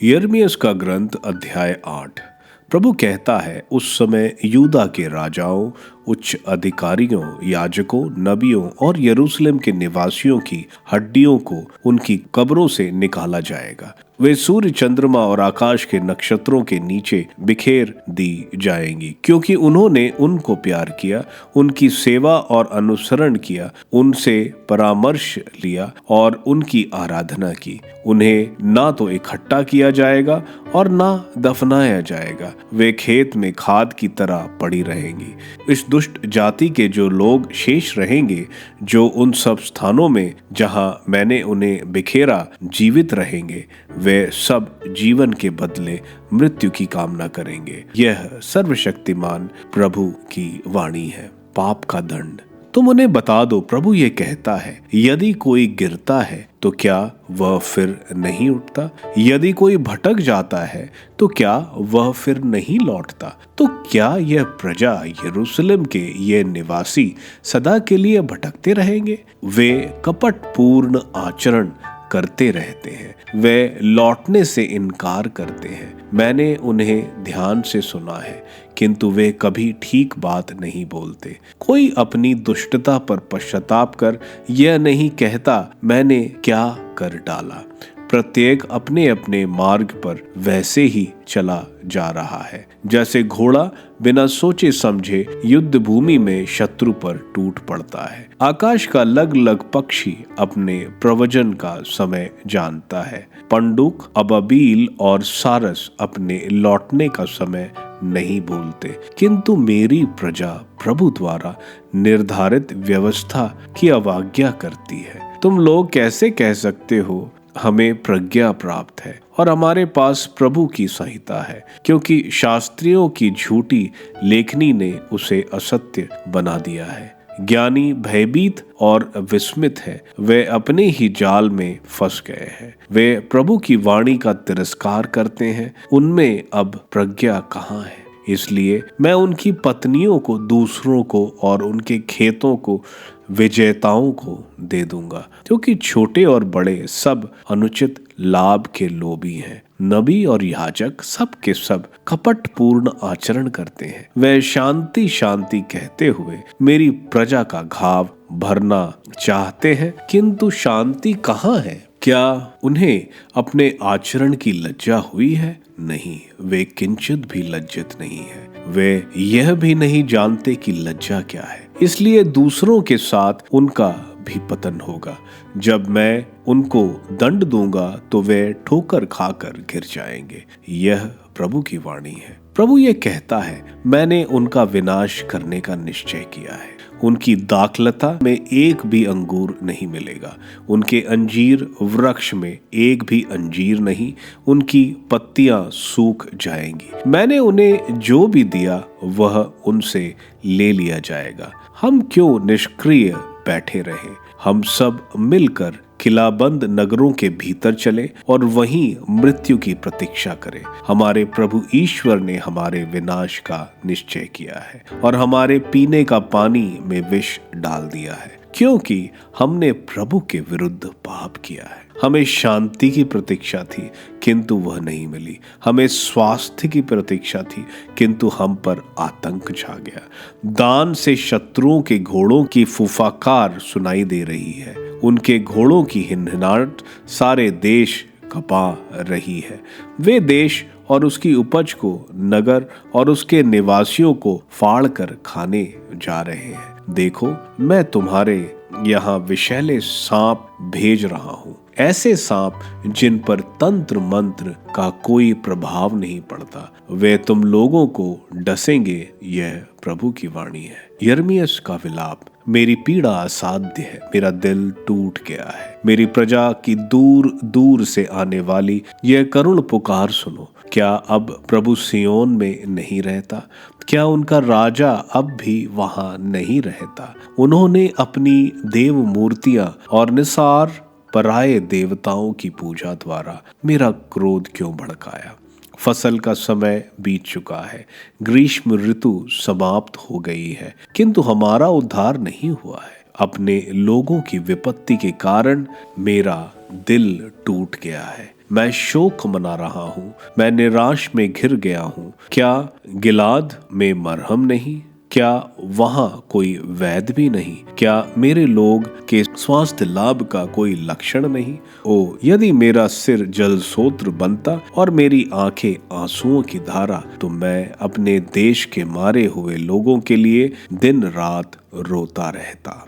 यिर्मयाह का ग्रंथ अध्याय 8। प्रभु कहता है, उस समय यूदा के राजाओं, उच्च अधिकारियों, याजकों, नबियों और यरूशलेम के निवासियों की हड्डियों को उनकी कब्रों से निकाला जाएगा। वे सूर्य, चंद्रमा और आकाश के नक्षत्रों के नीचे बिखेर दी जाएंगी, क्योंकि उन्होंने उनको प्यार किया, उनकी सेवा और अनुसरण किया, उनसे परामर्श लिया और उनकी आराधना की। उन्हें ना तो इकट्ठा किया जाएगा और ना दफनाया जाएगा। वे खेत में खाद की तरह पड़ी रहेंगी। इस दुष्ट जाति के जो लोग शेष रहेंगे, जो उन सब स्थानों में जहां मैंने उन्हें बिखेरा जीवित रहेंगे, वे सब जीवन के बदले मृत्यु की कामना करेंगे। यह सर्वशक्तिमान प्रभु की वाणी है। पाप का दंड। तुम उन्हें बता दो, प्रभु ये कहता है, यदि कोई गिरता है तो क्या वह फिर नहीं उठता? यदि कोई भटक जाता है तो क्या वह फिर नहीं लौटता? तो क्या यह प्रजा, यरूशलेम के ये निवासी सदा के लिए भटकते रहेंगे? वे कपटपूर्ण आचरण करते रहते हैं, वे लौटने से इनकार करते हैं। मैंने उन्हें ध्यान से सुना है, किंतु वे कभी ठीक बात नहीं बोलते। कोई अपनी दुष्टता पर पश्चाताप कर यह नहीं कहता, मैंने क्या कर डाला। प्रत्येक अपने अपने मार्ग पर वैसे ही चला जा रहा है, जैसे घोड़ा बिना सोचे समझे युद्ध भूमि में शत्रु पर टूट पड़ता है। आकाश का लग लग पक्षी अपने प्रवजन का समय जानता है। पंडुक, अबाबील और सारस अपने लौटने का समय नहीं बोलते, किंतु मेरी प्रजा प्रभु द्वारा निर्धारित व्यवस्था की अवज्ञा करती है। तुम लोग कैसे कह सकते हो, हमें प्रज्ञा प्राप्त है और हमारे पास प्रभु की संहिता है, क्योंकि शास्त्रियों की झूठी लेखनी ने उसे असत्य बना दिया है। ज्ञानी भयभीत और विस्मित है, वे अपने ही जाल में फंस गए हैं। वे प्रभु की वाणी का तिरस्कार करते हैं, उनमें अब प्रज्ञा कहाँ है? इसलिए मैं उनकी पत्नियों को दूसरों को और उनके खेतों को विजेताओं को दे दूंगा, क्योंकि छोटे और बड़े सब अनुचित लाभ के लोभी हैं। नबी और याजक सब के सब कपटपूर्ण आचरण करते हैं। वे शांति शांति कहते हुए मेरी प्रजा का घाव भरना चाहते हैं, किंतु शांति कहाँ है? क्या उन्हें अपने आचरण की लज्जा हुई है? नहीं, वे किंचित भी लज्जित नहीं है। वे यह भी नहीं जानते कि लज्जा क्या है। इसलिए दूसरों के साथ उनका भी पतन होगा। जब मैं उनको दंड दूंगा तो वे ठोकर खाकर गिर जाएंगे। यह प्रभु की वाणी है। प्रभु ये कहता है, मैंने उनका विनाश करने का निश्चय किया है। उनकी दाखलता में एक भी अंगूर नहीं मिलेगा, उनके अंजीर वृक्ष में एक भी अंजीर नहीं, उनकी पत्तियां सूख जाएंगी। मैंने उन्हें जो भी दिया वह उनसे ले लिया जाएगा। हम क्यों निष्क्रिय बैठे रहे? हम सब मिलकर किलाबंद नगरों के भीतर चले और वहीं मृत्यु की प्रतीक्षा करें। हमारे प्रभु ईश्वर ने हमारे विनाश का निश्चय किया है और हमारे पीने का पानी में विष डाल दिया है, क्योंकि हमने प्रभु के विरुद्ध पाप किया है। हमें शांति की प्रतीक्षा थी, किंतु वह नहीं मिली। हमें स्वास्थ्य की प्रतीक्षा थी, किंतु हम पर आतंक छा गया। दान से शत्रुओं के घोड़ों की फुफकार सुनाई दे रही है। उनके घोड़ों की हिनहिनाहट सारे देश कपा रही है। वे देश और उसकी उपज को, नगर और उसके निवासियों को फाड़ कर खाने जा रहे हैं। देखो, मैं तुम्हारे यहाँ विषैले सांप भेज रहा हूँ, ऐसे सांप जिन पर तंत्र मंत्र का कोई प्रभाव नहीं पड़ता। वे तुम लोगों को डसेंगे। यह प्रभु की वाणी है। यिर्मयाह का विलाप। मेरी पीड़ा असाध्य है, मेरा दिल टूट गया है। मेरी प्रजा की दूर दूर से आने वाली यह करुण पुकार सुनो। क्या अब प्रभु सियोन में नहीं रहता? क्या उनका राजा अब भी वहां नहीं रहता? उन्होंने अपनी देव मूर्तियां और निसार पराये देवताओं की पूजा द्वारा मेरा क्रोध क्यों भड़काया? फसल का समय बीत चुका है, ग्रीष्म ऋतु समाप्त हो गई है, किंतु हमारा उद्धार नहीं हुआ है। अपने लोगों की विपत्ति के कारण मेरा दिल टूट गया है। मैं शोक मना रहा हूँ, मैं निराश में घिर गया हूँ। क्या गिलाद में मरहम नहीं? क्या वहां कोई वैद्य भी नहीं? क्या मेरे लोग के स्वास्थ्य लाभ का कोई लक्षण नहीं? ओ, यदि मेरा सिर जल सोत्र बनता और मेरी आंखें आंसुओं की धारा, तो मैं अपने देश के मारे हुए लोगों के लिए दिन रात रोता रहता।